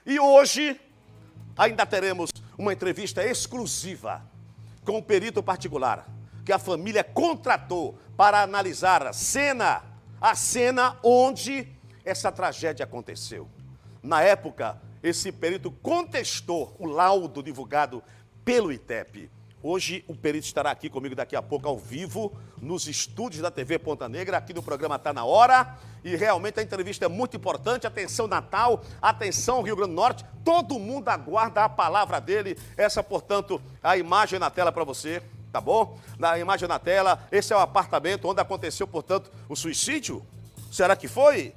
E hoje ainda teremos uma entrevista exclusiva com um perito particular que a família contratou para analisar a cena onde essa tragédia aconteceu. Na época, esse perito contestou o laudo divulgado pelo ITEP. Hoje o perito estará aqui comigo daqui a pouco ao vivo, nos estúdios da TV Ponta Negra, aqui no programa Tá Na Hora. E realmente a entrevista é muito importante. Atenção Natal, atenção Rio Grande do Norte, todo mundo aguarda a palavra dele. Essa, portanto, a imagem na tela para você, tá bom? Na imagem na tela, esse é o apartamento onde aconteceu, portanto, o suicídio. Será que foi?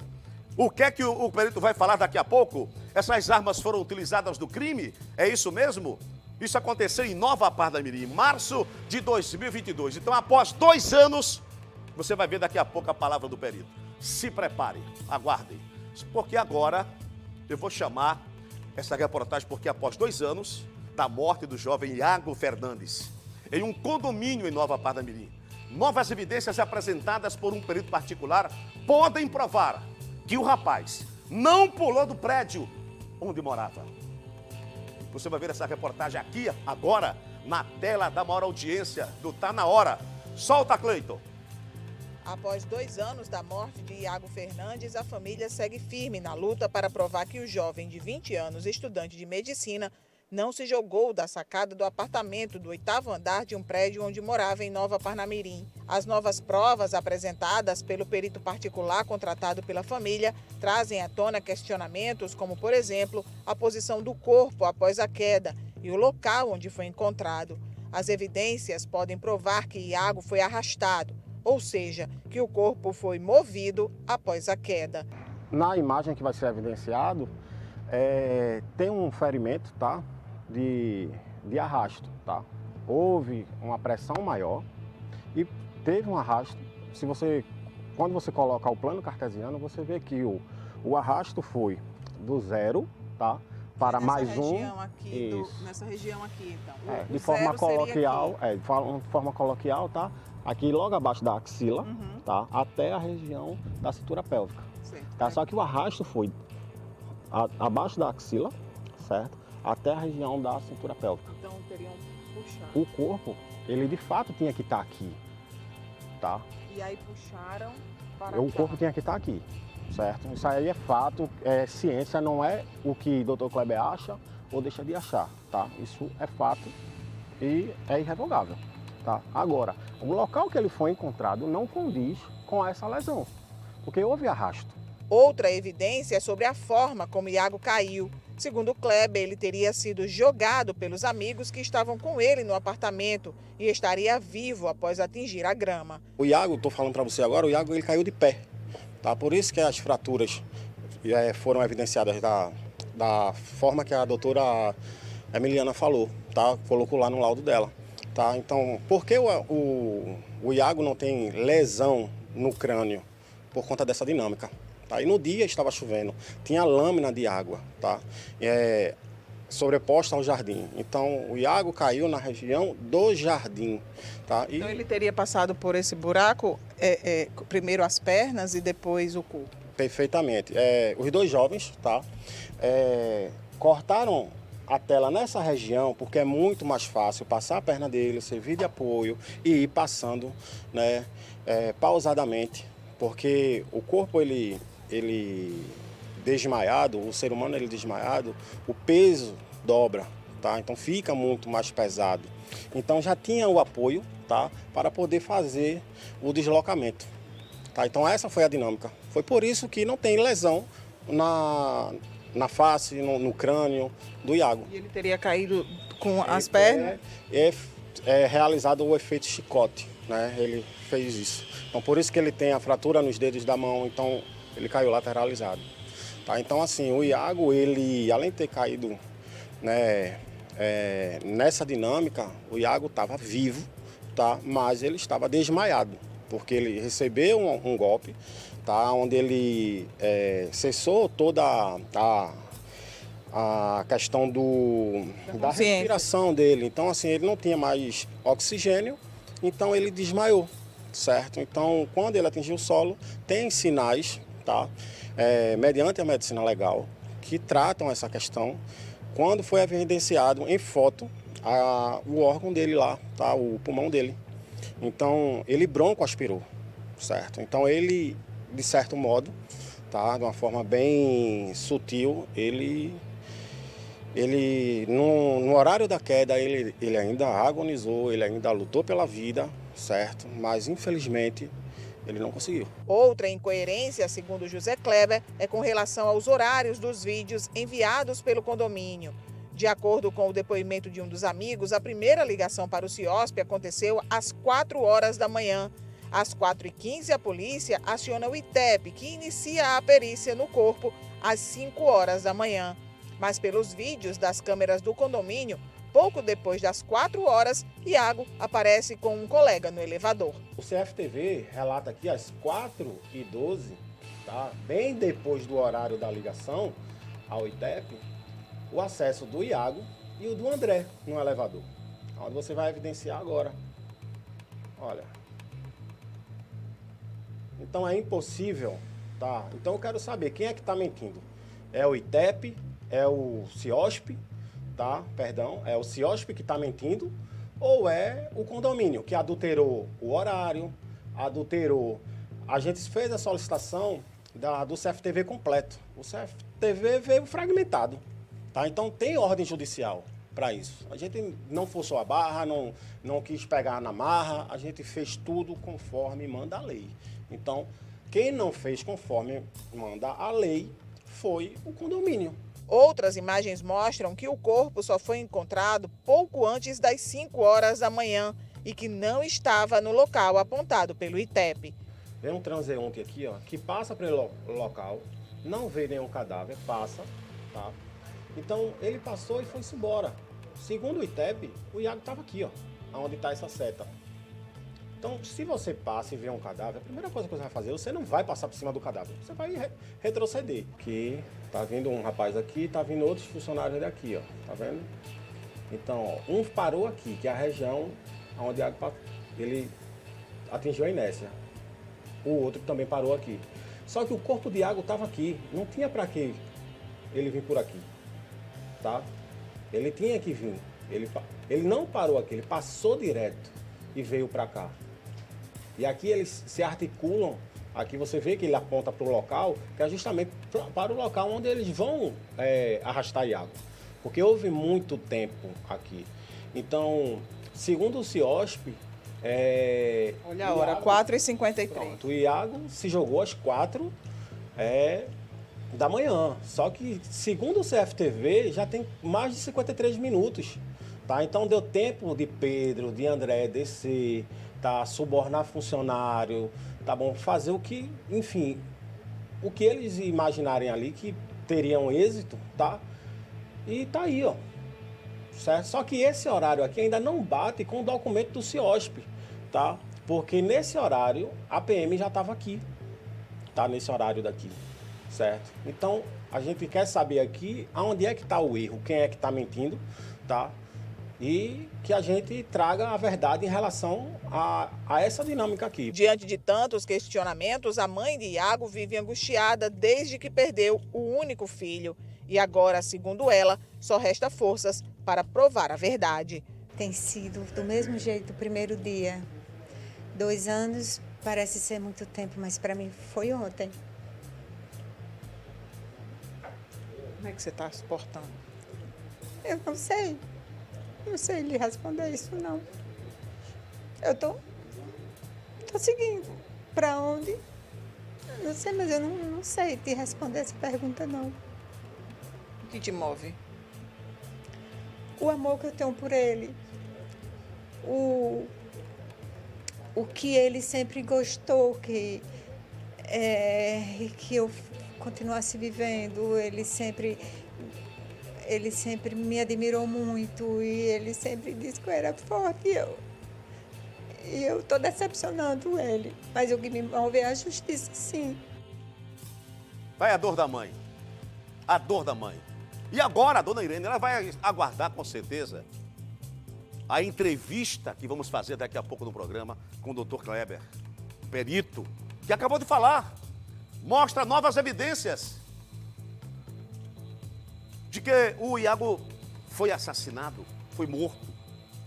O que é que o perito vai falar daqui a pouco? Essas armas foram utilizadas no crime? É isso mesmo? Isso aconteceu em Nova Parnamirim, em março de 2022. Então, após 2 anos, você vai ver daqui a pouco a palavra do perito. Se prepare, aguardem. Porque agora eu vou chamar essa reportagem, porque após 2 anos da morte do jovem Iago Fernandes, em um condomínio em Nova Parnamirim, novas evidências apresentadas por um perito particular podem provar que o rapaz não pulou do prédio onde morava. Você vai ver essa reportagem aqui, agora, na tela da maior audiência do Tá Na Hora. Solta, Cleiton. Após 2 anos da morte de Iago Fernandes, a família segue firme na luta para provar que o jovem de 20 anos, estudante de medicina, não se jogou da sacada do apartamento do 8º andar de um prédio onde morava em Nova Parnamirim. As novas provas apresentadas pelo perito particular contratado pela família trazem à tona questionamentos como, por exemplo, a posição do corpo após a queda e o local onde foi encontrado. As evidências podem provar que Iago foi arrastado, ou seja, que o corpo foi movido após a queda. Na imagem que vai ser evidenciado, tem um ferimento, tá? De arrasto, tá? Houve uma pressão maior e teve um arrasto. Quando você coloca o plano cartesiano, você vê que o arrasto foi do 0, tá? Para mais um. Nessa região aqui, então. De forma coloquial, tá? Aqui logo abaixo da axila, tá? Até a região da cintura pélvica. Certo. Tá? Só que o arrasto foi abaixo da axila, certo? Até a região da cintura pélvica. Então teriam puxado. O corpo, ele de fato tinha que estar aqui, tá? E aí puxaram para O corpo tinha que estar aqui, certo? Isso aí é fato, é ciência, não é o que o Dr. Kleber acha ou deixa de achar, tá? Isso é fato e é irrevogável, tá? Agora, o local que ele foi encontrado não condiz com essa lesão, porque houve arrasto. Outra evidência é sobre a forma como Iago caiu. Segundo Kleber, ele teria sido jogado pelos amigos que estavam com ele no apartamento e estaria vivo após atingir a grama. O Iago, estou falando para você agora, o Iago ele caiu de pé, tá? Por isso que as fraturas foram evidenciadas da forma que a doutora Emiliana falou, tá? Colocou lá no laudo dela, tá? Então, por que o Iago não tem lesão no crânio? Por conta dessa dinâmica. Tá? E no dia estava chovendo, tinha lâmina de água, tá? Sobreposta ao jardim. Então o Iago caiu na região do jardim. Tá? Então ele teria passado por esse buraco, primeiro as pernas e depois o corpo? Perfeitamente. Os 2 jovens, tá? Cortaram a tela nessa região porque é muito mais fácil passar a perna dele, servir de apoio e ir passando, né, pausadamente, porque o corpo ele desmaiado, o ser humano ele desmaiado, o peso dobra, tá? Então fica muito mais pesado. Então já tinha o apoio, tá? Para poder fazer o deslocamento, tá? Então essa foi a dinâmica. Foi por isso que não tem lesão na face, no crânio do Iago. E ele teria caído com as pernas? É realizado o efeito chicote, né? Ele fez isso. Então por isso que ele tem a fratura nos dedos da mão, então ele caiu lateralizado. Tá? Então, assim, o Iago, ele, além de ter caído, né, nessa dinâmica, o Iago estava vivo, tá? Mas ele estava desmaiado, porque ele recebeu um golpe, tá? Onde ele cessou toda a questão da respiração dele. Então, assim, ele não tinha mais oxigênio, então ele desmaiou, certo? Então, quando ele atingiu o solo, tem sinais, tá? Mediante a medicina legal, que tratam essa questão quando foi evidenciado em foto o órgão dele lá, tá? O pulmão dele. Então, ele broncoaspirou, certo? Então, ele, de certo modo, tá? De uma forma bem sutil, ele no horário da queda, ele ainda agonizou, ele ainda lutou pela vida, certo? Mas, infelizmente, ele não conseguiu. Outra incoerência, segundo José Kleber, é com relação aos horários dos vídeos enviados pelo condomínio. De acordo com o depoimento de um dos amigos, a primeira ligação para o CIOSP aconteceu às 4 horas da manhã. Às 4h15, a polícia aciona o ITEP, que inicia a perícia no corpo às 5 horas da manhã. Mas pelos vídeos das câmeras do condomínio, pouco depois das 4 horas, Iago aparece com um colega no elevador. O CFTV relata aqui às 4h12, tá? Bem depois do horário da ligação ao ITEP, o acesso do Iago e o do André no elevador. Onde você vai evidenciar agora. Olha. Então é impossível, tá? Então eu quero saber quem é que está mentindo. É o ITEP, é o CIOSP, tá? Perdão, é o CIOSP que está mentindo ou é o condomínio que adulterou o horário, adulterou. A gente fez a solicitação do CFTV completo. O CFTV veio fragmentado. Tá? Então tem ordem judicial para isso. A gente não forçou a barra, não quis pegar na marra, a gente fez tudo conforme manda a lei. Então, quem não fez conforme manda a lei foi o condomínio. Outras imagens mostram que o corpo só foi encontrado pouco antes das 5 horas da manhã e que não estava no local apontado pelo ITEP. Vem um transeunte aqui, ó, que passa pelo local, não vê nenhum cadáver, passa, tá? Então, ele passou e foi-se embora. Segundo o ITEP, o Iago estava aqui, ó, onde está essa seta. Então, se você passa e vê um cadáver, a primeira coisa que você vai fazer, você não vai passar por cima do cadáver, você vai retroceder. Aqui, tá vindo um rapaz aqui, tá vindo outros funcionários daqui, ó, tá vendo? Então, ó, um parou aqui, que é a região onde o Iago ele atingiu a inércia. O outro também parou aqui. Só que o corpo de Iago estava aqui, não tinha para que ele vir por aqui. Tá? Ele tinha que vir. Ele não parou aqui, ele passou direto e veio para cá. E aqui eles se articulam. Aqui você vê que ele aponta para o local, que é justamente para o local onde eles vão arrastar Iago. Porque houve muito tempo aqui. Então, segundo o CIOSP... Olha a hora, 4h53. O Iago se jogou às 4 da manhã, só que segundo o CFTV já tem mais de 53 minutos, tá? Então deu tempo de Pedro, de André descer, tá? Subornar funcionário, tá bom? Fazer o que, enfim, o que eles imaginarem ali que teriam êxito, tá? E tá aí, ó, certo? Só que esse horário aqui ainda não bate com o documento do CIOSP, tá? Porque nesse horário a PM já estava aqui, tá? Nesse horário daqui. Certo? Então, a gente quer saber aqui aonde é que está o erro, quem é que está mentindo, tá? E que a gente traga a verdade em relação a essa dinâmica aqui. Diante de tantos questionamentos, a mãe de Iago vive angustiada desde que perdeu o único filho. E agora, segundo ela, só resta forças para provar a verdade. Tem sido do mesmo jeito o primeiro dia. 2 anos parece ser muito tempo, mas para mim foi ontem. Como é que você está se portando? Eu não sei. Não sei lhe responder isso, não. Eu tô seguindo. Para onde? Não sei, mas eu não sei te responder essa pergunta, não. O que te move? O amor que eu tenho por ele. O que ele sempre gostou, que eu continuasse vivendo. Ele sempre me admirou muito e ele sempre disse que eu era forte. E eu estou decepcionando ele. Mas o que me move é a justiça, sim. Vai a dor da mãe. A dor da mãe. E agora a dona Irene, ela vai aguardar com certeza a entrevista que vamos fazer daqui a pouco no programa com o Dr. Kleber, perito, que acabou de falar. Mostra novas evidências. de que o Iago foi assassinado, foi morto,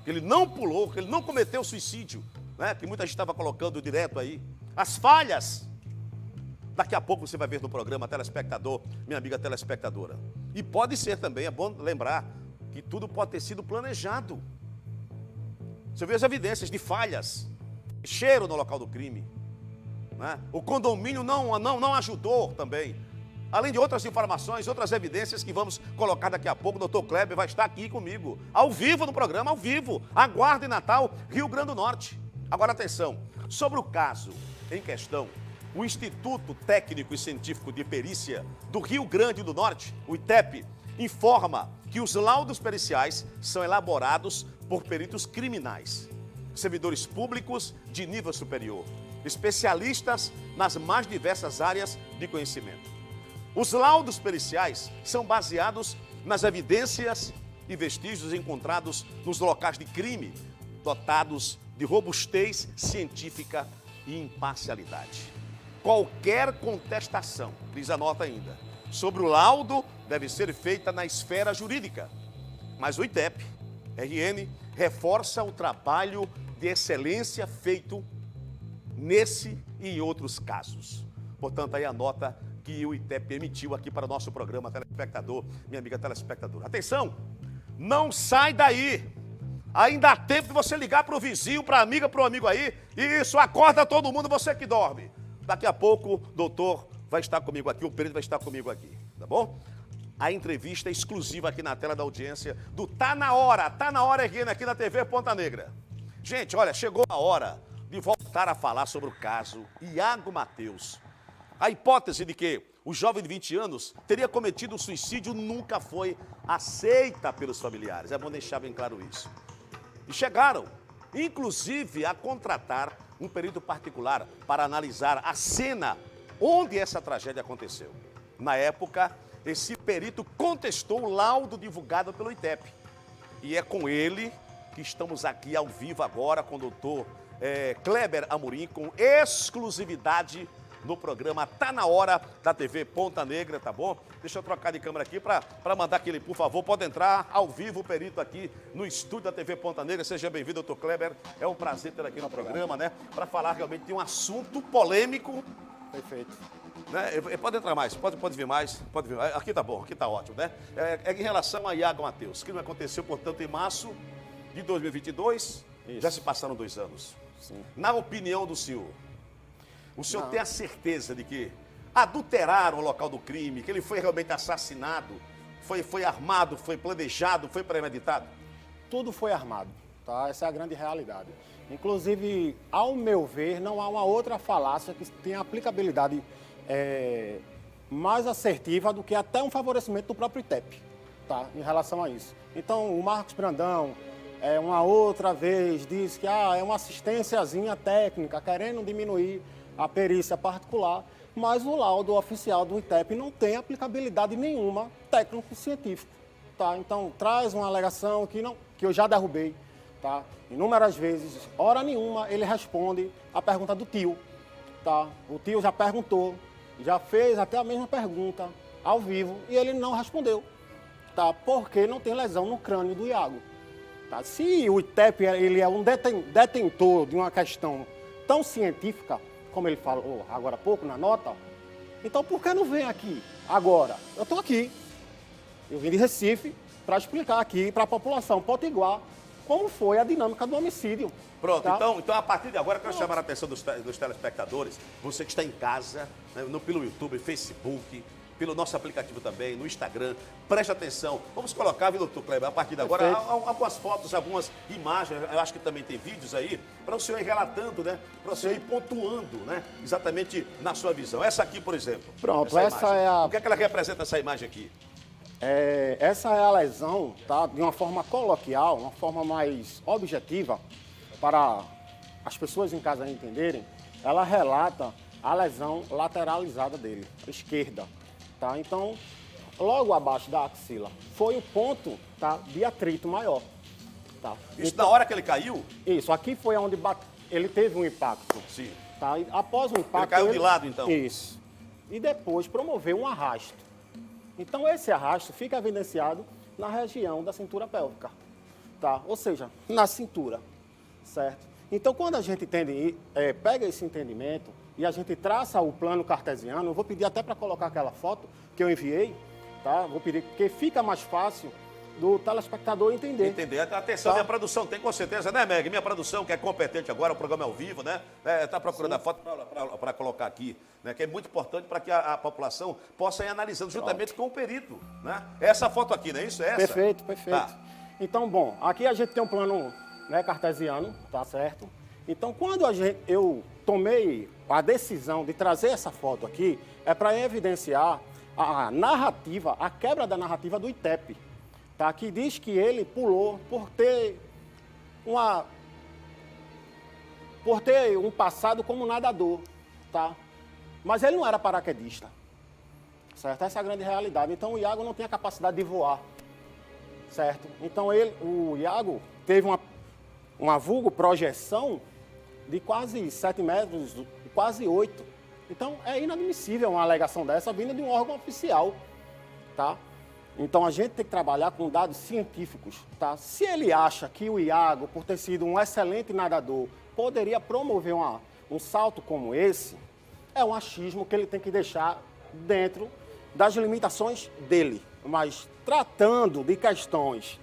que ele não pulou, que ele não cometeu suicídio, né? Que muita gente estava colocando direto aí. As falhas. Daqui a pouco você vai ver no programa, telespectador, minha amiga telespectadora. E pode ser também, é bom lembrar, que tudo pode ter sido planejado. Você vê as evidências de falhas, cheiro no local do crime, né? O condomínio não ajudou também. Além de outras informações, outras evidências que vamos colocar daqui a pouco, o doutor Kleber vai estar aqui comigo, ao vivo no programa, ao vivo. Aguarde Natal, Rio Grande do Norte. Agora atenção, sobre o caso em questão, o Instituto Técnico e Científico de Perícia do Rio Grande do Norte, o ITEP, informa que os laudos periciais são elaborados por peritos criminais, servidores públicos de nível superior, especialistas nas mais diversas áreas de conhecimento. Os laudos periciais são baseados nas evidências e vestígios encontrados nos locais de crime, dotados de robustez científica e imparcialidade. Qualquer contestação, diz a nota ainda, sobre o laudo deve ser feita na esfera jurídica. Mas o ITEP, RN, reforça o trabalho de excelência feito nesse e em outros casos. Portanto, aí a nota que o ITEP emitiu aqui para o nosso programa, telespectador, minha amiga telespectadora. Atenção, não sai daí. Ainda há tempo de você ligar para o vizinho, para a amiga, para o amigo aí. Isso, acorda todo mundo, você que dorme. Daqui a pouco, o doutor vai estar comigo aqui, o perito vai estar comigo aqui, tá bom? A entrevista exclusiva aqui na tela da audiência do Tá Na Hora RN aqui na TV Ponta Negra. Gente, olha, chegou a hora de voltar a falar sobre o caso Iago Mateus. A hipótese de que o jovem de 20 anos teria cometido suicídio nunca foi aceita pelos familiares. É bom deixar bem claro isso. E chegaram, inclusive, a contratar um perito particular para analisar a cena onde essa tragédia aconteceu. Na época, esse perito contestou o laudo divulgado pelo ITEP. E é com ele que estamos aqui ao vivo agora com o doutor Kleber Amorim, com exclusividade no programa Tá Na Hora da TV Ponta Negra, tá bom? Deixa eu trocar de câmera aqui para mandar aquele, por favor, pode entrar ao vivo o perito aqui no estúdio da TV Ponta Negra. Seja bem-vindo, doutor Kleber. É um prazer ter aqui no programa, né? Para falar realmente de um assunto polêmico. Perfeito. Né? Pode entrar mais, pode vir mais, pode vir mais. Aqui tá bom, aqui tá ótimo, né? É em relação a Iago Mateus, que não aconteceu, portanto, em março de 2022, Isso. já se passaram 2 anos. Sim. Na opinião do senhor, o senhor tem a certeza de que adulteraram o local do crime, que ele foi realmente assassinado, foi armado, foi planejado, foi premeditado? Tudo foi armado, tá? Essa é a grande realidade. Inclusive, ao meu ver, não há uma outra falácia que tenha aplicabilidade mais assertiva do que até um favorecimento do próprio ITEP, tá? Em relação a isso. Então, o Marcos Brandão, uma outra vez, diz que é uma assistênciazinha técnica, querendo diminuir a perícia particular, mas o laudo oficial do ITEP não tem aplicabilidade nenhuma técnico-científica, tá? Então, traz uma alegação que eu já derrubei, tá? Inúmeras vezes, hora nenhuma, ele responde a pergunta do tio, tá? O tio já perguntou, já fez até a mesma pergunta ao vivo e ele não respondeu, tá? Porque não tem lesão no crânio do Iago, tá? Se o ITEP ele é um detentor de uma questão tão científica, como ele falou agora há pouco na nota, então por que não vem aqui agora? Eu estou aqui, eu vim de Recife para explicar aqui para a população potiguar como foi a dinâmica do homicídio. Pronto, tá? então a partir de agora eu quero chamar a atenção dos telespectadores, você que está em casa, né, pelo YouTube, Facebook, pelo nosso aplicativo também, no Instagram, preste atenção. Vamos colocar, viu, doutor Kleber, a partir de agora, algumas fotos, algumas imagens, eu acho que também tem vídeos aí, para o senhor ir relatando, né? Para o senhor ir pontuando, né? Exatamente na sua visão. Essa aqui, por exemplo. Pronto, essa é a... O que é que ela representa, essa imagem aqui? Essa é a lesão, tá? De uma forma coloquial, uma forma mais objetiva, para as pessoas em casa entenderem, ela relata a lesão lateralizada dele, a esquerda. Tá? Então, logo abaixo da axila, foi o ponto, tá, de atrito maior. Tá? Isso então, na hora que ele caiu? Isso, aqui foi onde ele teve um impacto. Sim. Tá? E após o impacto... Ele caiu de lado, então? Isso. E depois promoveu um arrasto. Então, esse arrasto fica evidenciado na região da cintura pélvica, tá? Ou seja, na cintura, certo? Então, quando a gente pega esse entendimento e a gente traça o plano cartesiano, eu vou pedir até para colocar aquela foto que eu enviei, tá? Vou pedir, porque fica mais fácil do telespectador entender. Entender. Atenção, Tá. minha produção tem com certeza, né, Meg? Minha produção, que é competente agora, o programa é ao vivo, né? Está procurando a foto para colocar aqui, né? Que é muito importante para que a população possa ir analisando juntamente com o perito, né? Essa foto aqui, não é isso? Essa? Perfeito, perfeito. Tá. Então, bom, aqui a gente tem um plano, né, cartesiano, tá certo? Então, quando eu tomei a decisão de trazer essa foto aqui, é para evidenciar a narrativa, a quebra da narrativa do ITEP, tá? Que diz que ele pulou por ter um passado como nadador, tá? Mas ele não era paraquedista, certo? Essa é a grande realidade. Então, o Iago não tem a capacidade de voar, certo? Então, o Iago teve uma vulgo projeção de quase 7 metros, quase 8. Então, é inadmissível uma alegação dessa vinda de um órgão oficial, tá? Então, a gente tem que trabalhar com dados científicos, tá? Se ele acha que o Iago, por ter sido um excelente nadador, poderia promover um salto como esse, é um achismo que ele tem que deixar dentro das limitações dele. Mas, tratando de questões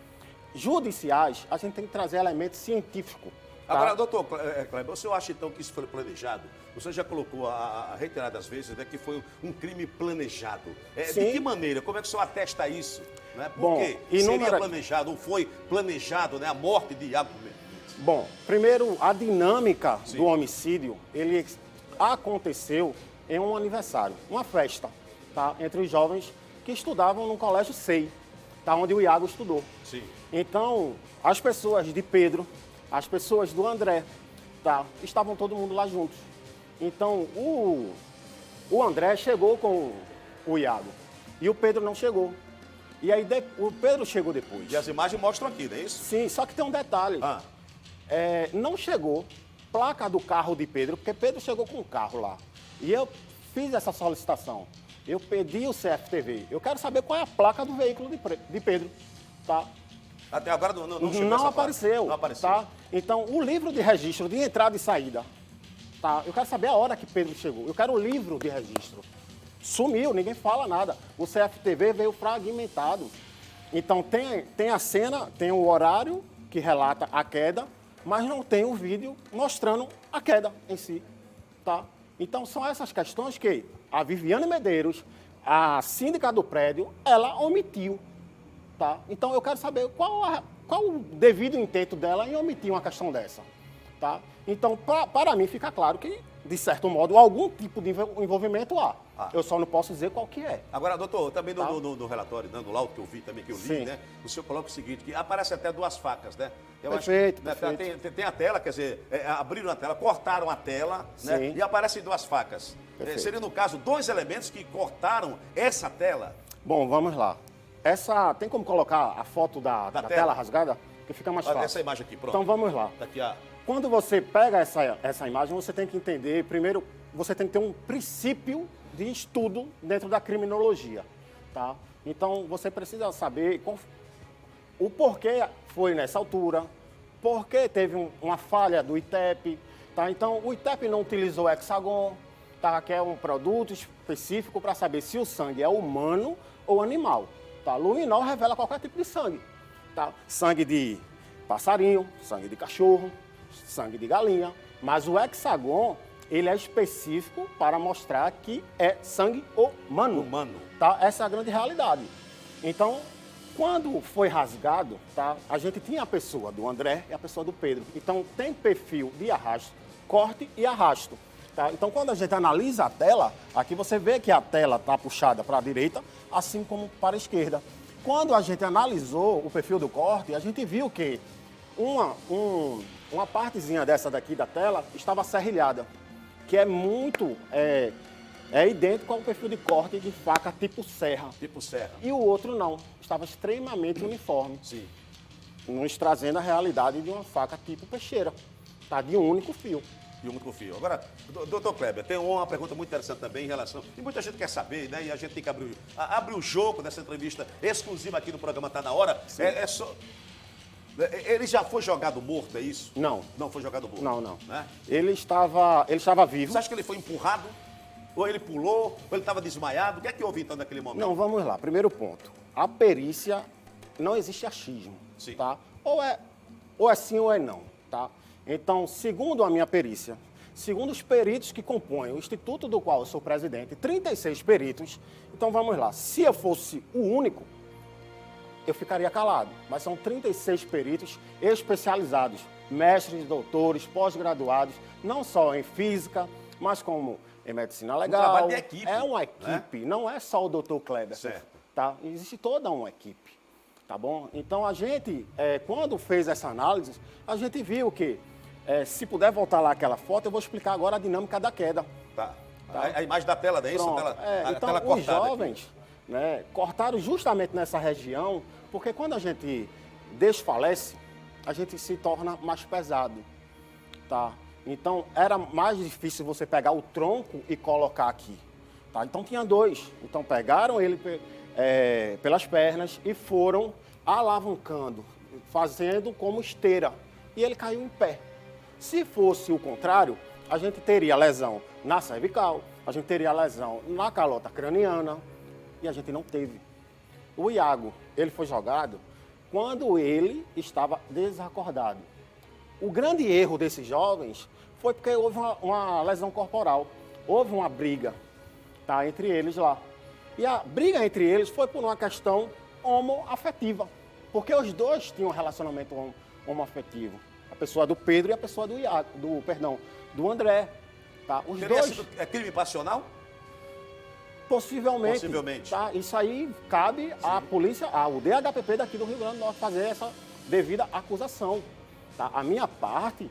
judiciais, a gente tem que trazer elemento científico. Tá? Agora, doutor Kleber, o senhor acha então que isso foi planejado? O senhor já colocou reiteradas vezes, né, que foi um crime planejado. De que maneira? Como é que o senhor atesta isso? Né? Por Bom, quê? Seria planejado, ou foi planejado, né, a morte de Iago Mendes? Bom, primeiro, a dinâmica Sim. do homicídio, ele aconteceu em um aniversário, uma festa, tá? Entre os jovens que estudavam no colégio SEI, tá? Onde o Iago estudou. Sim. Então, as pessoas de Pedro, as pessoas do André, tá? Estavam todo mundo lá juntos. Então, o André chegou com o Iago e o Pedro não chegou. E aí o Pedro chegou depois. E as imagens mostram aqui, não é isso? Sim, só que tem um detalhe. Não chegou placa do carro de Pedro, porque Pedro chegou com um carro lá. E eu fiz essa solicitação. Eu pedi o CFTV. Eu quero saber qual é a placa do veículo de Pedro, tá? Até agora não chegou Não essa apareceu, placa. Não apareceu. tá? Então, o livro de registro de entrada e saída, tá? Eu quero saber a hora que Pedro chegou. Eu quero o livro de registro. Sumiu, ninguém fala nada. O CFTV veio fragmentado. Então, tem a cena, tem o horário que relata a queda, mas não tem o vídeo mostrando a queda em si, tá? Então, são essas questões que a Viviane Medeiros, a síndica do prédio, ela omitiu, tá? Então, eu quero saber qual o devido intento dela em omitir uma questão dessa, tá? Então, para mim, fica claro que, de certo modo, algum tipo de envolvimento há. Eu só não posso dizer qual que é. Agora, doutor, também Tá. no relatório, no laudo que eu vi também, que eu li, Sim. né? O senhor coloca o seguinte, que aparece até 2 facas, né? Eu Perfeito, né, perfeito. tem a tela, quer dizer, abriram a tela, cortaram a tela, né? Sim. E aparecem 2 facas. Perfeito. Seria, no caso, 2 elementos que cortaram essa tela. Bom, vamos lá. Tem como colocar a foto da tela rasgada? Que fica mais fácil. Essa imagem aqui, pronto. Então vamos lá. Daqui a... Quando você pega essa imagem, você tem que entender, primeiro, você tem que ter um princípio de estudo dentro da criminologia, tá? Então, você precisa saber o porquê foi nessa altura, porquê teve uma falha do ITEP, tá? Então, o ITEP não utilizou hexagon, tá? Que é um produto específico para saber se o sangue é humano ou animal, tá? Luminol revela qualquer tipo de sangue, tá? Sangue de passarinho, sangue de cachorro, sangue de galinha, mas o hexagon, ele é específico para mostrar que é sangue humano. Tá? Essa é a grande realidade. Então, quando foi rasgado, tá? A gente tinha a pessoa do André e a pessoa do Pedro. Então, tem perfil de arrasto, corte e arrasto. Tá? Então, quando a gente analisa a tela, aqui você vê que a tela está puxada para a direita, assim como para a esquerda. Quando a gente analisou o perfil do corte, a gente viu que uma partezinha dessa daqui da tela estava serrilhada, que é muito idêntico ao perfil de corte de faca tipo serra. Tipo serra. E o outro não, estava extremamente uniforme. Sim. Nos trazendo a realidade de uma faca tipo peixeira, tá? De um único fio. confio. Agora, doutor Kleber, tem uma pergunta muito interessante também em relação... E muita gente quer saber, né? E a gente tem que abrir o jogo dessa entrevista exclusiva aqui no programa Tá Na Hora. Ele já foi jogado morto, é isso? Não. Não foi jogado morto? Não. Né? Ele estava vivo. Você acha que ele foi empurrado? Ou ele pulou? Ou ele estava desmaiado? O que é que houve então naquele momento? Não, vamos lá. Primeiro ponto. A perícia, não existe achismo, Sim. tá? Ou é sim ou é não, tá? Então, segundo a minha perícia, segundo os peritos que compõem o instituto do qual eu sou presidente, 36 peritos, então vamos lá. Se eu fosse o único, eu ficaria calado. Mas são 36 peritos especializados, mestres, doutores, pós-graduados, não só em física, mas como em medicina legal. trabalho de equipe, É uma equipe, não é só o doutor Kleber. Certo. Tá? Existe toda uma equipe, tá bom? Então a gente, quando fez essa análise, a gente viu que, se puder voltar lá aquela foto, eu vou explicar agora a dinâmica da queda. Tá. A imagem da tela, não é isso? Pronto. A Então, tela os cortada aqui. jovens, né, cortaram justamente nessa região, porque quando a gente desfalece, a gente se torna mais pesado, tá? Então, era mais difícil você pegar o tronco e colocar aqui, tá? Então, tinha dois. Então, pegaram ele pelas pernas e foram alavancando, fazendo como esteira. E ele caiu em pé. Se fosse o contrário, a gente teria lesão na cervical, a gente teria lesão na calota craniana, e a gente não teve. O Iago, ele foi jogado quando ele estava desacordado. O grande erro desses jovens foi porque houve uma lesão corporal, houve uma briga, tá, entre eles lá. E a briga entre eles foi por uma questão homoafetiva, porque os dois tinham um relacionamento homoafetivo. A pessoa do Pedro e a pessoa do Iago, do André. Tá? Os Teria dois, sido crime passional? possivelmente. Possivelmente. Tá? Isso aí cabe à polícia, ao DHPP daqui do Rio Grande do Norte fazer essa devida acusação. Tá? A minha parte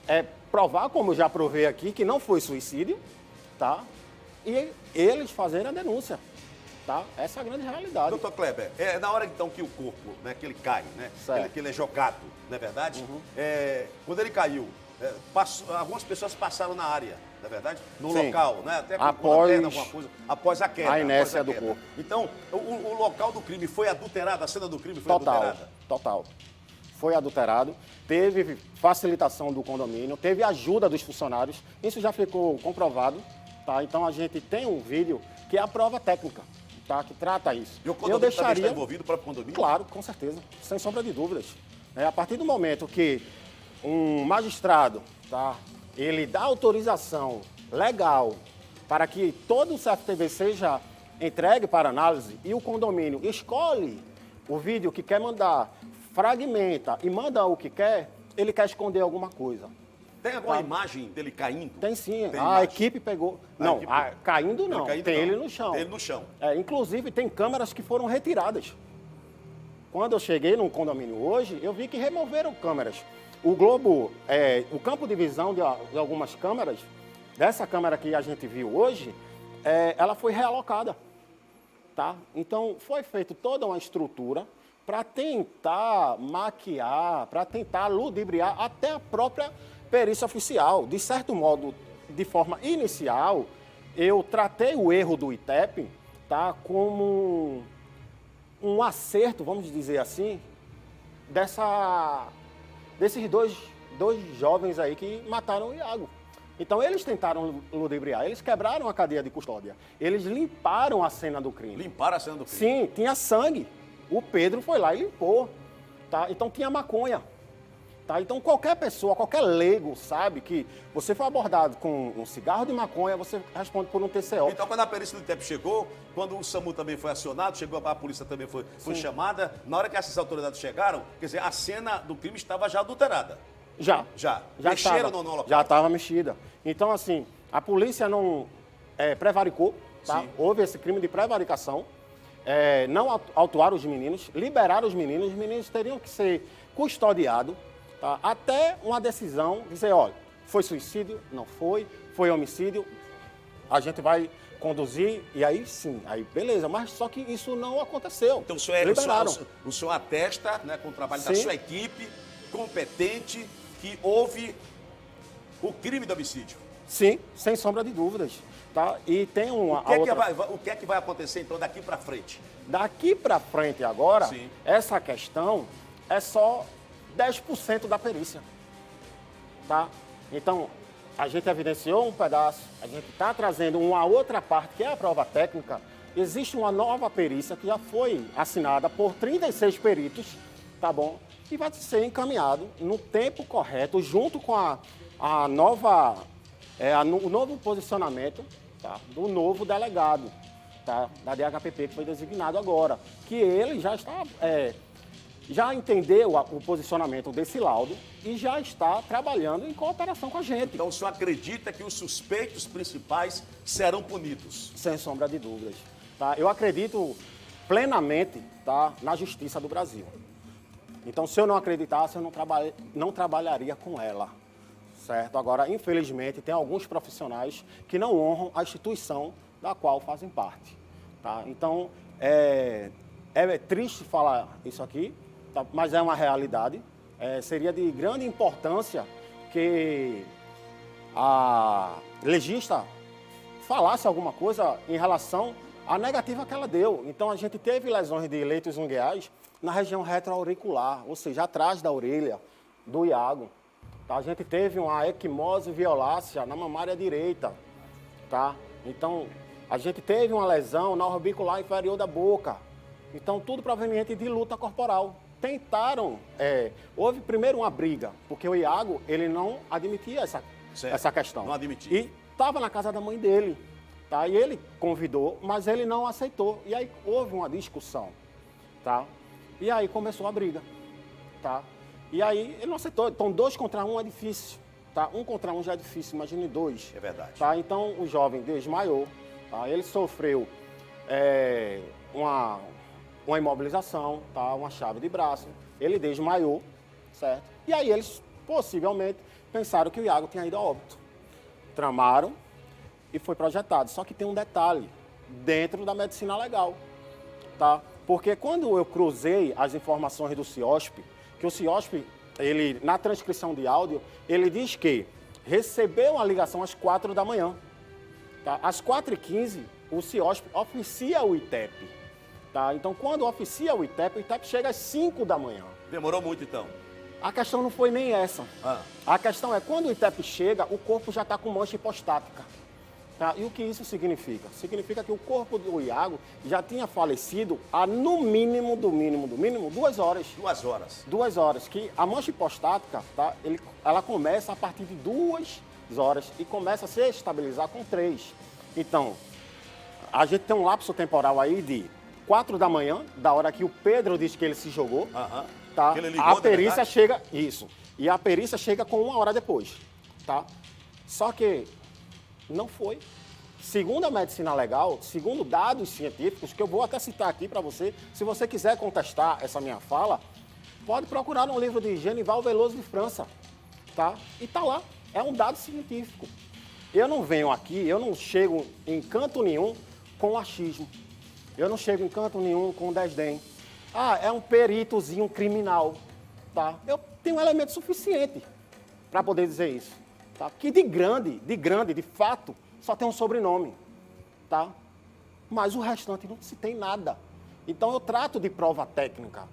é provar, como eu já provei aqui, que não foi suicídio, tá? E eles fazerem a denúncia. Tá? Essa é a grande realidade. Doutor Kleber, na hora então que o corpo, né, que ele cai, né, Certo. que ele é jogado, não é verdade? Quando ele caiu, algumas pessoas passaram na área, não é verdade? No Sim. local, né? Até com Após a perna, alguma coisa, após a queda. a inércia após do corpo. Então, o local do crime foi adulterado, a cena do crime foi Total, adulterada? total. Foi adulterado, teve facilitação do condomínio, teve ajuda dos funcionários, isso já ficou comprovado, tá? Então a gente tem um vídeo que é a prova técnica, tá? Que trata isso. E o condomínio também está envolvido, o próprio condomínio? Claro, com certeza, sem sombra de dúvidas. A partir do momento que um magistrado, tá, ele dá autorização legal para que todo o CFTV seja entregue para análise e o condomínio escolhe o vídeo que quer mandar, fragmenta e manda o que quer, ele quer esconder alguma coisa. Tem alguma imagem dele caindo? Tem sim, Tem a imagem? equipe pegou. A Não, equipe- caindo não, Ele caído tem não. ele no chão. Tem ele no chão. Inclusive, tem câmeras que foram retiradas. Quando eu cheguei no condomínio hoje, eu vi que removeram câmeras. O Globo, o campo de visão de algumas câmeras, dessa câmera que a gente viu hoje, ela foi realocada. Tá? Então, foi feita toda uma estrutura para tentar maquiar, para tentar ludibriar até a própria perícia oficial. De certo modo, de forma inicial, eu tratei o erro do ITEP, tá, como um acerto, vamos dizer assim, desses dois jovens aí que mataram o Iago. Então, eles tentaram ludibriar, eles quebraram a cadeia de custódia, eles limparam a cena do crime. Limparam a cena do crime? Sim, tinha sangue. O Pedro foi lá e limpou. Tá? Então, tinha maconha. Tá? Então, qualquer pessoa, qualquer leigo sabe que você foi abordado com um cigarro de maconha, você responde por um TCO. Então, quando a perícia do ITEP chegou, quando o SAMU também foi acionado, chegou a polícia também foi chamada, na hora que essas autoridades chegaram, quer dizer, a cena do crime estava já adulterada. Já Mexeram estava, no local? Já estava mexida. Então, assim, a polícia não prevaricou, tá? Sim. Houve esse crime de prevaricação, não autuaram os meninos, liberaram os meninos teriam que ser custodiados, tá? Até uma decisão, dizer, olha, foi suicídio? Não foi. Foi homicídio? A gente vai conduzir e aí sim, aí beleza, mas só que isso não aconteceu. Então, liberaram. o senhor atesta, né, com o trabalho da Sim. sua equipe, competente, que houve o crime do homicídio. Sim, sem sombra de dúvidas. Tá? E tem uma. O que é que vai acontecer, então, daqui para frente? Daqui para frente agora, Sim. essa questão é só 10% da perícia. Tá? Então, a gente evidenciou um pedaço, a gente está trazendo uma outra parte, que é a prova técnica. Existe uma nova perícia que já foi assinada por 36 peritos, tá bom? E vai ser encaminhado no tempo correto, junto com a nova, o novo posicionamento, tá? Do novo delegado, tá? Da DHPP, que foi designado agora. Que ele já está, já entendeu o posicionamento desse laudo e já está trabalhando em cooperação com a gente. Então, o senhor acredita que os suspeitos principais serão punidos? Sem sombra de dúvidas. Tá? Eu acredito plenamente, tá, na justiça do Brasil. Então, se eu não acreditasse, eu não trabalharia com ela. Certo? Agora, infelizmente, tem alguns profissionais que não honram a instituição da qual fazem parte. Tá? Então, é triste falar isso aqui, tá? Mas é uma realidade. Seria de grande importância que a legista falasse alguma coisa em relação à negativa que ela deu. Então, a gente teve lesões de leitos ungueais na região retroauricular, ou seja, atrás da orelha do Iago. Tá? A gente teve uma equimose violácea na mamária direita. Tá? Então, a gente teve uma lesão na orbicular inferior da boca. Então, tudo proveniente de luta corporal. Tentaram, houve primeiro uma briga, porque o Iago, ele não admitia essa questão. Não admitia. E estava na casa da mãe dele, tá? E ele convidou, mas ele não aceitou. E aí houve uma discussão, tá? E aí começou a briga, tá? E aí ele não aceitou. Então 2 contra 1 é difícil, tá? 1 contra 1 já é difícil, imagine 2. É verdade. Tá? Então o jovem desmaiou, tá? Ele sofreu uma imobilização, tá? Uma chave de braço. Ele desmaiou, certo? E aí eles possivelmente pensaram que o Iago tinha ido a óbito. Tramaram e foi projetado. Só que tem um detalhe dentro da medicina legal, tá? Porque quando eu cruzei as informações do CIOSP, que o CIOSP, ele, na transcrição de áudio, ele diz que recebeu uma ligação às 4 da manhã. Tá? Às 4h15, o CIOSP oficia o ITEP. Tá? Então, quando oficia o ITEP chega às 5 da manhã. Demorou muito, então? A questão não foi nem essa. A questão é, quando o ITEP chega, o corpo já está com mancha hipostática. Tá? E o que isso significa? Significa que o corpo do Iago já tinha falecido há, no mínimo, 2 horas. 2 horas. 2 horas. Que a mancha hipostática, tá? Ela começa a partir de 2 horas e começa a se estabilizar com 3. Então, a gente tem um lapso temporal aí de 4 da manhã, da hora que o Pedro disse que ele se jogou. Tá? Ele ligou, a perícia chega, isso, e a perícia chega com 1 hora depois, tá? Só que não foi. Segundo a medicina legal, segundo dados científicos, que eu vou até citar aqui para você, se você quiser contestar essa minha fala, pode procurar no livro de Genival Veloso de França, tá? E tá lá, é um dado científico. Eu não venho aqui, eu não chego em canto nenhum com achismo. Eu não chego em canto nenhum com desdém. Ah, é um peritozinho criminal, tá? Eu tenho um elemento suficiente para poder dizer isso, tá? Que de grande, de fato, só tem um sobrenome, tá? Mas o restante não se tem nada. Então eu trato de prova técnica,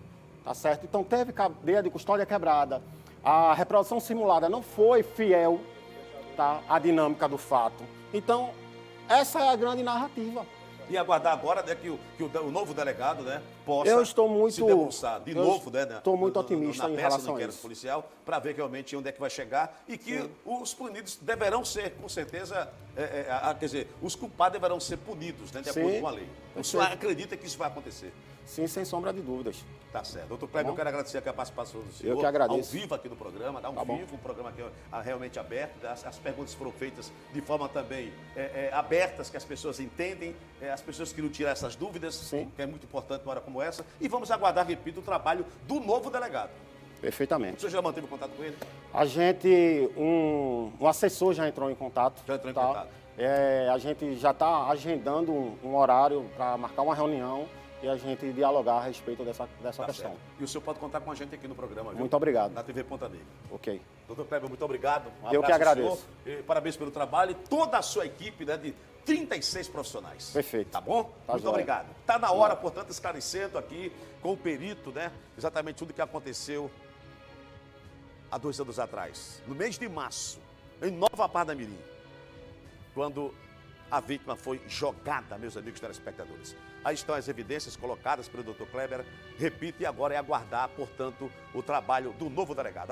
tá certo? Então teve cadeia de custódia quebrada, a reprodução simulada não foi fiel, tá? À dinâmica do fato. Então essa é a grande narrativa. E aguardar agora, né, que o novo delegado, né, possa se debruçar de novo, né? Estou muito otimista na em peça relação do a inquérito isso. policial, para ver realmente onde é que vai chegar e que os punidos deverão ser, com certeza, quer dizer, os culpados deverão ser punidos, né, de acordo com a lei. O senhor acredita que isso vai acontecer? Sim, sem sombra de dúvidas. Tá certo. Doutor Kleber, eu quero agradecer aqui a participação do senhor. Eu que agradeço. Ao vivo aqui no programa, ao vivo, um programa aqui realmente aberto. As perguntas foram feitas de forma também abertas, que as pessoas entendem, as pessoas queriam tirar essas dúvidas, Sim. que é muito importante numa hora como essa. E vamos aguardar, repito, o trabalho do novo delegado. O Perfeitamente. senhor já manteve contato com ele? A gente, um assessor já entrou em contato. Já entrou em contato. A gente já está agendando um horário para marcar uma reunião e a gente dialogar a respeito dessa Tá questão. certo. E o senhor pode contar com a gente aqui no programa, viu? Muito obrigado. Na TV Ponta Negra. Ok. Doutor Kleber, muito obrigado. Um Eu que abraço ao agradeço. senhor. E parabéns pelo trabalho e toda a sua equipe, né, de 36 profissionais. Perfeito. Tá bom? Tá Muito joia. obrigado. Tá na hora, portanto, esclarecendo aqui com o perito, né, exatamente tudo que aconteceu há 2 anos atrás, no mês de março, em Nova Parnamirim, quando a vítima foi jogada, meus amigos telespectadores. Aí estão as evidências colocadas pelo Dr. Kleber. Repito, e agora é aguardar, portanto, o trabalho do novo delegado.